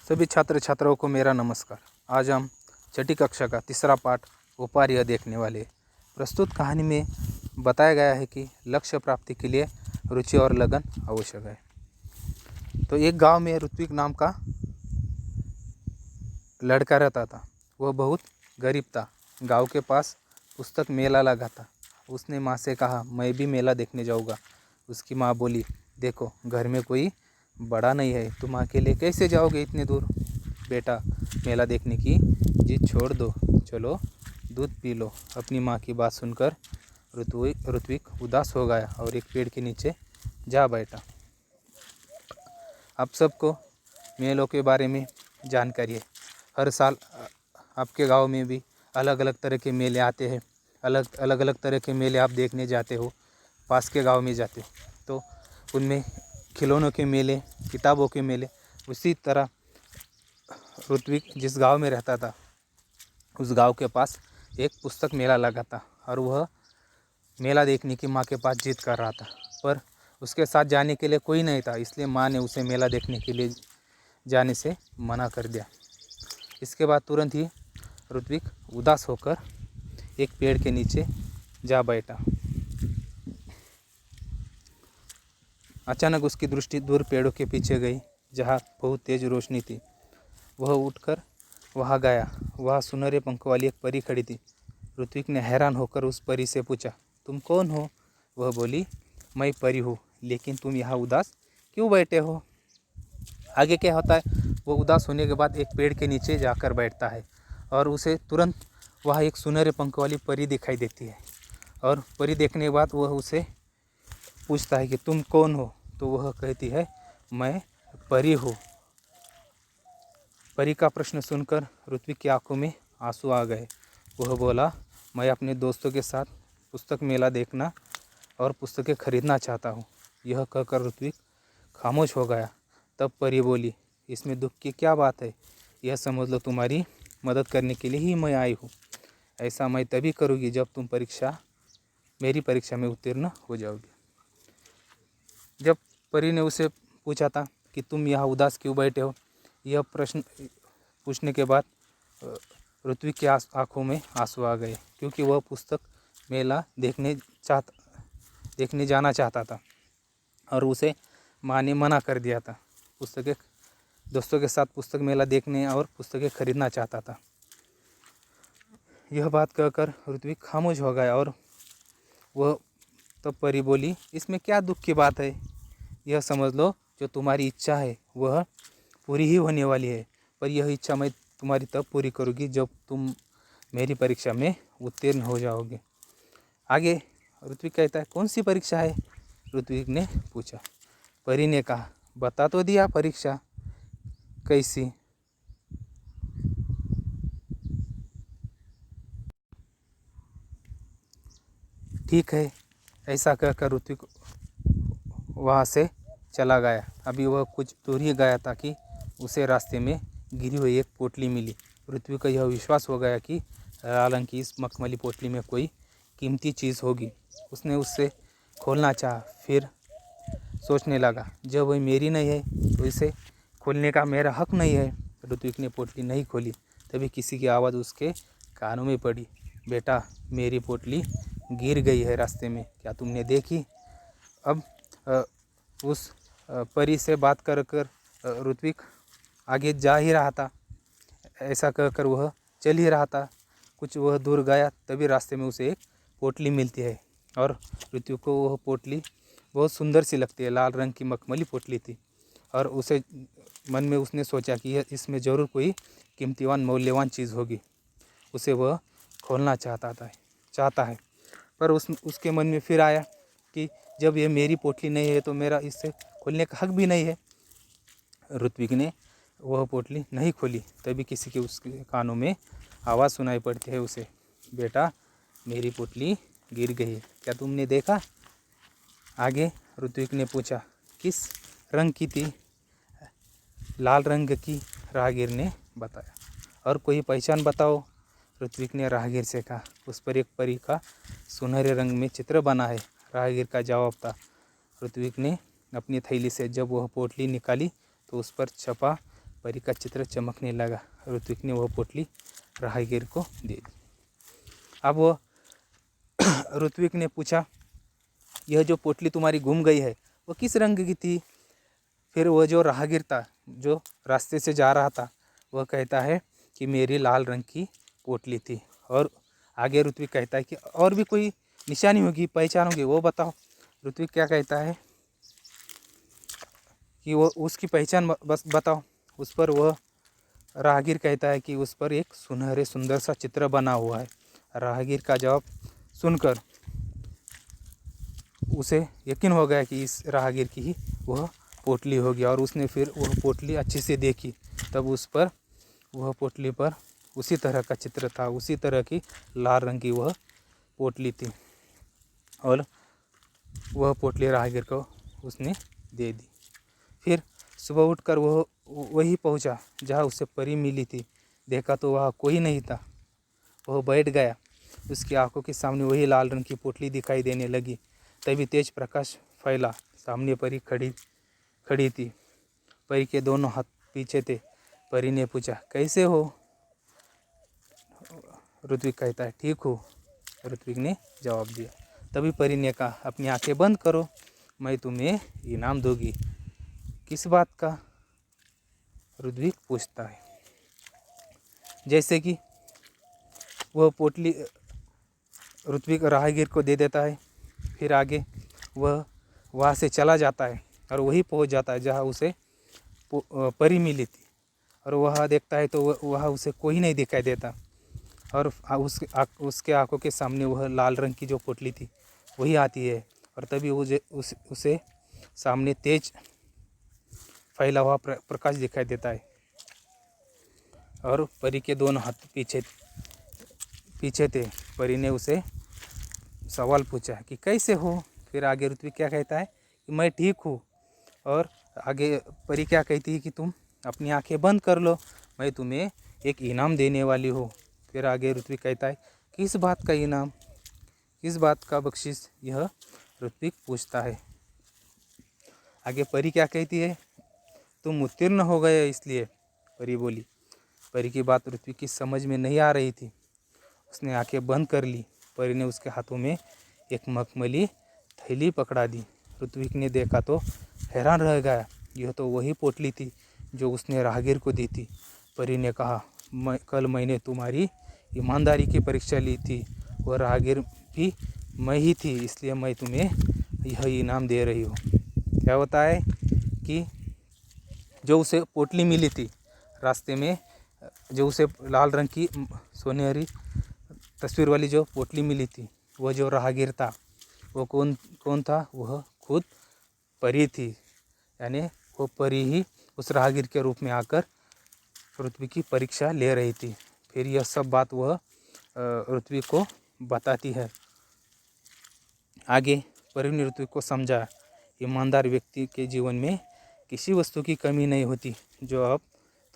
सभी छात्र छात्राओं को मेरा नमस्कार। आज हम छठी कक्षा का तीसरा पाठ उपार्य देखने वाले हैं। प्रस्तुत कहानी में बताया गया है कि लक्ष्य प्राप्ति के लिए रुचि और लगन आवश्यक है। तो एक गांव में ऋत्विक नाम का लड़का रहता था। वह बहुत गरीब था। गांव के पास पुस्तक मेला लगा था। उसने माँ से कहा, मैं भी मेला देखने जाऊँगा। उसकी माँ बोली, देखो घर में कोई बड़ा नहीं है, तुम अकेले कैसे जाओगे इतने दूर? बेटा, मेला देखने की जिद छोड़ दो, चलो दूध पी लो। अपनी माँ की बात सुनकर ऋत्विक उदास हो गया और एक पेड़ के नीचे जा बैठा। आप सबको मेलों के बारे में जानकारी है। हर साल आपके गांव में भी अलग अलग तरह के मेले आते हैं। अलग अलग तरह के मेले आप देखने जाते हो, पास के गांव में जाते हो तो उनमें खिलौनों के मेले, किताबों के मेले। उसी तरह ऋत्विक जिस गांव में रहता था उस गांव के पास एक पुस्तक मेला लगा था और वह मेला देखने की माँ के पास जिद कर रहा था, पर उसके साथ जाने के लिए कोई नहीं था। इसलिए माँ ने उसे मेला देखने के लिए जाने से मना कर दिया। इसके बाद तुरंत ही ऋत्विक उदास होकर एक पेड़ के नीचे जा बैठा। अचानक उसकी दृष्टि दूर पेड़ों के पीछे गई, जहाँ बहुत तेज रोशनी थी। वह उठकर वहाँ गया। वहाँ सुनहरे पंखों वाली एक परी खड़ी थी। ऋत्विक ने हैरान होकर उस परी से पूछा, तुम कौन हो? वह बोली, मैं परी हूँ, लेकिन तुम यहाँ उदास क्यों बैठे हो? आगे क्या होता है, वो उदास होने के बाद एक पेड़ के नीचे जाकर बैठता है और उसे तुरंत वहाँ एक सुनहरे पंख वाली परी दिखाई देती है। और परी देखने के बाद वह उसे पूछता है कि तुम कौन हो? तो वह कहती है, मैं परी हूँ। परी का प्रश्न सुनकर ऋत्विक की आंखों में आंसू आ गए। वह बोला, मैं अपने दोस्तों के साथ पुस्तक मेला देखना और पुस्तकें खरीदना चाहता हूँ। यह कहकर ऋत्विक खामोश हो गया। तब परी बोली, इसमें दुख की क्या बात है? यह समझ लो तुम्हारी मदद करने के लिए ही मैं आई हूँ। ऐसा मैं तभी करूँगी जब तुम मेरी परीक्षा में उत्तीर्ण हो जाओगी। जब परी ने उसे पूछा था कि तुम यहाँ उदास क्यों बैठे हो, यह प्रश्न पूछने के बाद ऋत्विक की आंखों में आंसू आ गए, क्योंकि वह पुस्तक मेला देखने जाना चाहता था और उसे माँ ने मना कर दिया था। दोस्तों के साथ पुस्तक मेला देखने और पुस्तकें खरीदना चाहता था। यह बात कहकर ऋत्विक खामोश हो गया और वह तब परी बोली, इसमें क्या दुख की बात है? यह समझ लो जो तुम्हारी इच्छा है वह पूरी ही होने वाली है, पर यह इच्छा मैं तुम्हारी तब पूरी करूँगी जब तुम मेरी परीक्षा में उत्तीर्ण हो जाओगे। आगे ऋत्विक कहता है, कौन सी परीक्षा है? ऋत्विक ने पूछा। परी ने कहा, बता तो दिया परीक्षा कैसी? ठीक है, ऐसा कहकर ऋत्विक वहाँ से चला गया। अभी वह कुछ दूर ही गया था कि उसे रास्ते में गिरी हुई एक पोटली मिली। ऋत्विक का यह विश्वास हो गया कि लाल रंग की इस मखमली पोटली में कोई कीमती चीज़ होगी। उसने उससे खोलना चाहा, फिर सोचने लगा, जब वह मेरी नहीं है तो इसे खोलने का मेरा हक नहीं है। ऋत्विक ने पोटली नहीं खोली। तभी किसी की आवाज़ उसके कानों में पड़ी, बेटा, मेरी पोटली गिर गई है रास्ते में, क्या तुमने देखी? अब उस परी से बात कर ऋत्विक आगे जा ही रहा था। ऐसा कहकर वह चल ही रहा था। कुछ वह दूर गया, तभी रास्ते में उसे एक पोटली मिलती है और ऋत्विक को वह पोटली बहुत सुंदर सी लगती है। लाल रंग की मखमली पोटली थी और उसे मन में उसने सोचा कि इसमें ज़रूर कोई कीमतीवान मूल्यवान चीज़ होगी। उसे वह खोलना चाहता है, पर उसके मन में फिर आया कि जब ये मेरी पोटली नहीं है तो मेरा इससे खोलने का हक भी नहीं है। ऋत्विक ने वह पोटली नहीं खोली। तभी किसी के उसके कानों में आवाज़ सुनाई पड़ती है उसे, बेटा, मेरी पोटली गिर गई है, क्या तुमने देखा? आगे ऋत्विक ने पूछा, किस रंग की थी? लाल रंग की, राहगीर ने बताया। और कोई पहचान बताओ? ऋत्विक ने राहगीर से कहा। उस पर एक परी का सुनहरे रंग में चित्र बना है, राहगीर का जवाब था। ऋत्विक ने अपनी थैली से जब वह पोटली निकाली तो उस पर छपा परी का चित्र चमकने लगा। ऋत्विक ने वह पोटली राहगीर को दे दी। अब वो ऋत्विक ने पूछा, यह जो पोटली तुम्हारी गुम गई है वो किस रंग की थी? फिर वह जो राहगीर था, जो रास्ते से जा रहा था, वह कहता है कि मेरी लाल रंग की पोटली थी। और आगे ऋत्विक कहता है कि और भी कोई निशानी होगी, पहचान होगी, वो बताओ। ऋत्विक क्या कहता है कि वो उसकी पहचान बस बताओ। उस पर वह राहगीर कहता है कि उस पर एक सुनहरे सुंदर सा चित्र बना हुआ है। राहगीर का जवाब सुनकर उसे यकीन हो गया कि इस राहगीर की ही वह पोटली होगी, और उसने फिर वह पोटली अच्छे से देखी। तब उस पर वह पोटली पर उसी तरह का चित्र था, उसी तरह की लाल रंग की वह पोटली थी, और वह पोटली राहगीर को उसने दे दी। फिर सुबह उठकर वह वही पहुंचा जहाँ उसे परी मिली थी। देखा तो वहाँ कोई नहीं था। वह बैठ गया। उसकी आंखों के सामने वही लाल रंग की पोटली दिखाई देने लगी। तभी तेज प्रकाश फैला। सामने परी खड़ी थी। परी के दोनों हाथ पीछे थे। परी ने पूछा, कैसे हो? ऋत्विक कहता है, ठीक हो। ऋत्विक ने जवाब दिया। तभी परी ने कहा, अपनी आंखें बंद करो, मैं तुम्हें इनाम दूंगी। किस बात का? ऋत्विक पूछता है। जैसे कि वह पोटली ऋत्विक राहगीर को दे देता है। फिर आगे वह वहाँ से चला जाता है और वही पहुँच जाता है जहाँ उसे परी मिली थी। और वह देखता है तो वह उसे कोई नहीं दिखाई देता, और उसके आंखों के सामने वह लाल रंग की जो पोटली थी वही आती है। और तभी उसे सामने तेज फैला हुआ प्रकाश दिखाई देता है, और परी के दोनों हाथ पीछे थे। परी ने उसे सवाल पूछा कि कैसे हो? फिर आगे ऋत्विक क्या कहता है कि मैं ठीक हूँ। और आगे परी क्या कहती है कि तुम अपनी आंखें बंद कर लो, मैं तुम्हें एक इनाम देने वाली हूँ। फिर आगे ऋत्विक कहता है, किस बात का इनाम, किस बात का बख्शिश? यह ऋत्विक पूछता है। आगे परी क्या कहती है, तुम उत्तीर्ण हो गए इसलिए, परी बोली। परी की बात ऋत्विक की समझ में नहीं आ रही थी। उसने आंखें बंद कर ली। परी ने उसके हाथों में एक मखमली थैली पकड़ा दी। ऋत्विक ने देखा तो हैरान रह गया। यह तो वही पोटली थी जो उसने राहगीर को दी थी। परी ने कहा, कल मैंने तुम्हारी ईमानदारी की परीक्षा ली थी, वह राहगीर भी मैं ही थी, इसलिए मैं तुम्हें यह इनाम दे रही हूँ। क्या होता है कि जो उसे पोटली मिली थी रास्ते में, जो उसे लाल रंग की सोनेरी तस्वीर वाली जो पोटली मिली थी, वह जो राहगीर था वो कौन था? वह खुद परी थी। यानी वो परी ही उस राहगीर के रूप में आकर ऋत्विक की परीक्षा ले रही थी। फिर यह सब बात वह ऋत्विक को बताती है। आगे परी ने ऋत्विक को समझा, ईमानदार व्यक्ति के जीवन में किसी वस्तु की कमी नहीं होती, जो अब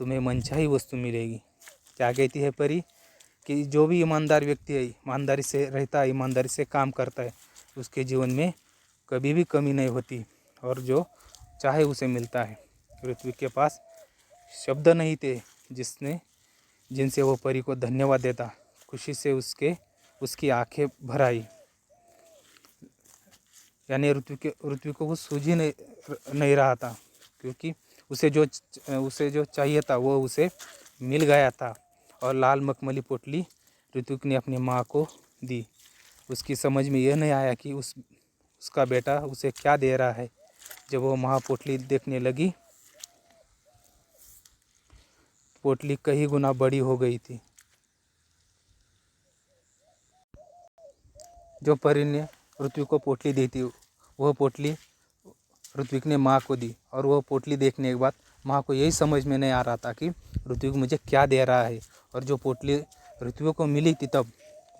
तुम्हें मनचाही वस्तु मिलेगी। क्या कहती है परी कि जो भी ईमानदार व्यक्ति है, ईमानदारी से रहता है, ईमानदारी से काम करता है, उसके जीवन में कभी भी कमी नहीं होती, और जो चाहे उसे मिलता है। ऋत्विक के पास शब्द नहीं थे जिनसे वो परी को धन्यवाद देता। खुशी से उसकी आंखें भर आई। यानी ऋत्विक को सूझ ही नहीं रहा था, क्योंकि उसे जो चाहिए था वो उसे मिल गया था। और लाल मखमली पोटली ऋत्विक ने अपनी माँ को दी। उसकी समझ में यह नहीं आया कि उसका बेटा उसे क्या दे रहा है। जब वो माँ पोटली देखने लगी, पोटली कई गुना बड़ी हो गई थी। जो परी ने ऋत्विक को पोटली दी थी, वह पोटली ऋत्विक ने माँ को दी, और वह पोटली देखने के बाद माँ को यही समझ में नहीं आ रहा था कि ऋत्विक मुझे क्या दे रहा है। और जो पोटली ऋत्विक को मिली थी तब,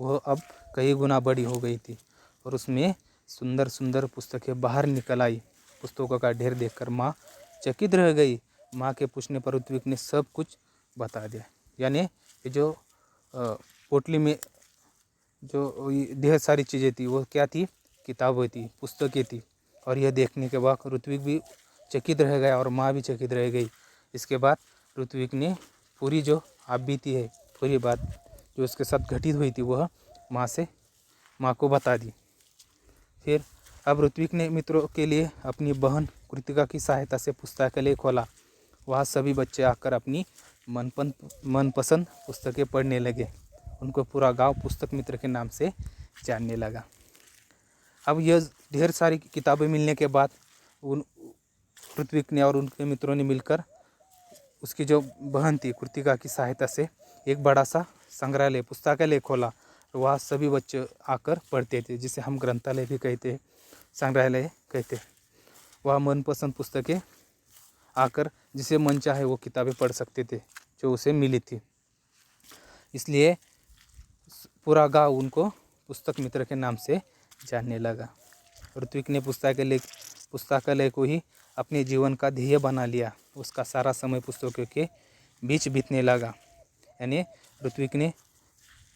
वह अब कई गुना बड़ी हो गई थी, और उसमें सुंदर सुंदर पुस्तकें बाहर निकल आई। पुस्तकों का ढेर देखकर माँ चकित रह गई। माँ के पूछने पर ऋत्विक ने सब कुछ बता दिया। यानी ये जो पोटली में जो ढेर सारी चीज़ें थी, वो क्या थी? किताबें थी, पुस्तकें थी। और यह देखने के बाद ऋत्विक भी चकित रह गया और माँ भी चकित रह गई। इसके बाद ऋत्विक ने पूरी जो आप बीती है, पूरी बात जो उसके साथ घटित हुई थी वह माँ को बता दी। फिर अब ऋत्विक ने मित्रों के लिए अपनी बहन कृतिका की सहायता से पुस्तकालय खोला। वहाँ सभी बच्चे आकर अपनी मनपसंद पुस्तकें पढ़ने लगे। उनको पूरा गांव पुस्तक मित्र के नाम से जानने लगा। अब यह ढेर सारी किताबें मिलने के बाद उन ऋत्विक ने और उनके मित्रों ने मिलकर उसकी जो बहन थी कृतिका की सहायता से एक बड़ा सा संग्रहालय पुस्तकालय खोला। वहाँ सभी बच्चे आकर पढ़ते थे, जिसे हम ग्रंथालय भी कहते हैं, संग्रहालय कहते हैं। वह मनपसंद पुस्तकें आकर जिसे मन चाहे वो किताबें पढ़ सकते थे जो उसे मिली थी। इसलिए पूरा गांव उनको पुस्तक मित्र के नाम से जानने लगा। ऋत्विक ने पुस्तकालय को ही अपने जीवन का ध्येय बना लिया। उसका सारा समय पुस्तकों के बीच बीतने लगा। यानी ऋत्विक ने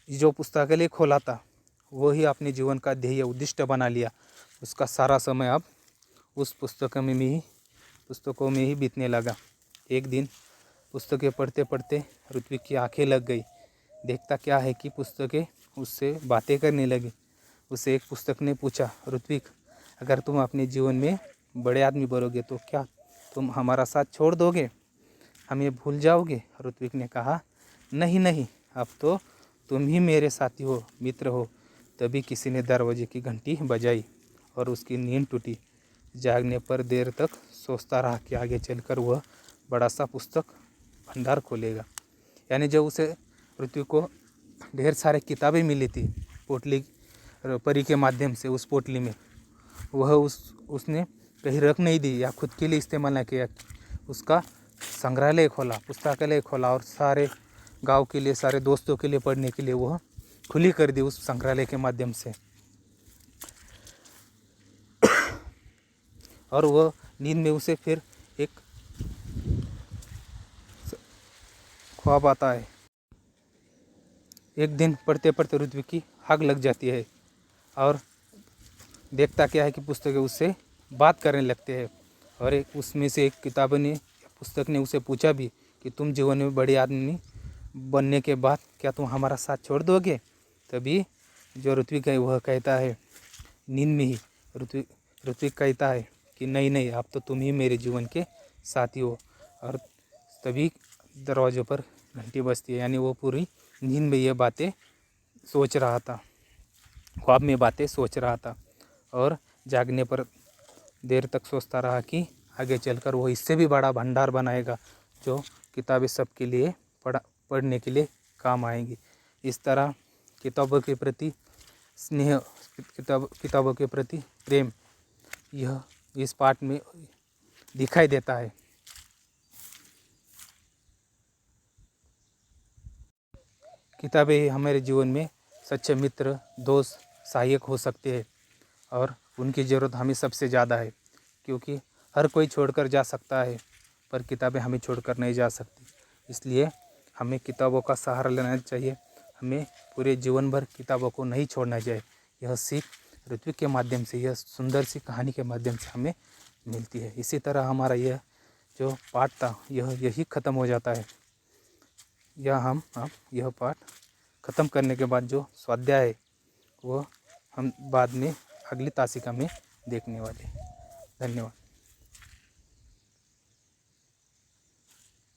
जो पुस्तकालय खोला था वो ही अपने जीवन का ध्येय उद्दिष्ट बना लिया। उसका सारा समय अब उस पुस्तकों में ही बीतने लगा। एक दिन पुस्तकें पढ़ते पढ़ते ऋत्विक की आंखें लग गई। देखता क्या है कि पुस्तकें उससे बातें करने लगी। उसे एक पुस्तक ने पूछा, ऋत्विक, अगर तुम अपने जीवन में बड़े आदमी बनोगे तो क्या तुम हमारा साथ छोड़ दोगे, हमें भूल जाओगे? ऋत्विक ने कहा, नहीं, अब तो तुम ही मेरे साथी हो, मित्र हो। तभी किसी ने दरवाजे की घंटी बजाई और उसकी नींद टूटी। जागने पर देर तक सोचता रहा कि आगे चलकर वह बड़ा सा पुस्तक भंडार खोलेगा। यानी जब उसे ऋत्विक को ढेर सारे किताबें मिली थी पोटली परी के माध्यम से, उस पोटली में वह उसने कहीं रख नहीं दी या खुद के लिए इस्तेमाल नहीं किया। उसका संग्रहालय खोला, पुस्तकालय खोला और सारे गांव के लिए, सारे दोस्तों के लिए पढ़ने के लिए वह खुली कर दी उस संग्रहालय के माध्यम से। और वह नींद में उसे फिर एक ख्वाब आता है। एक दिन पढ़ते पढ़ते ऋत्विक की आग लग जाती है और देखता क्या है कि पुस्तकें उससे बात करने लगते हैं। और उसमें से एक पुस्तक ने उसे पूछा भी कि तुम जीवन में बड़े आदमी बनने के बाद क्या तुम हमारा साथ छोड़ दोगे? तभी जो ऋत्विक है वह कहता है, नींद में ही ऋत्विक कहता है कि नहीं, अब तो तुम ही मेरे जीवन के साथी हो। और तभी दरवाज़ों पर घंटी बजती है। यानी वो पूरी नींद में ये बातें सोच रहा था, ख्वाब में बातें सोच रहा था। और जागने पर देर तक सोचता रहा कि आगे चलकर वो इससे भी बड़ा भंडार बनाएगा जो किताबें सबके लिए पढ़ने के लिए काम आएंगी। इस तरह किताबों के प्रति स्नेह, किताबों के प्रति प्रेम यह इस पाठ में दिखाई देता है। किताबें हमारे जीवन में सच्चे मित्र, दोस्त, सहायक हो सकते हैं और उनकी ज़रूरत हमें सबसे ज़्यादा है, क्योंकि हर कोई छोड़कर जा सकता है पर किताबें हमें छोड़कर नहीं जा सकती। इसलिए हमें किताबों का सहारा लेना चाहिए। हमें पूरे जीवन भर किताबों को नहीं छोड़ना चाहिए। यह सीख ऋत्विक के माध्यम से, यह सुंदर सी कहानी के माध्यम से हमें मिलती है। इसी तरह हमारा यह जो पाठ था यही ख़त्म हो जाता है। यह पाठ ख़त्म करने के बाद जो स्वाध्याय है वो हम बाद में अगली तासिका में देखने वाले हैं। धन्यवाद।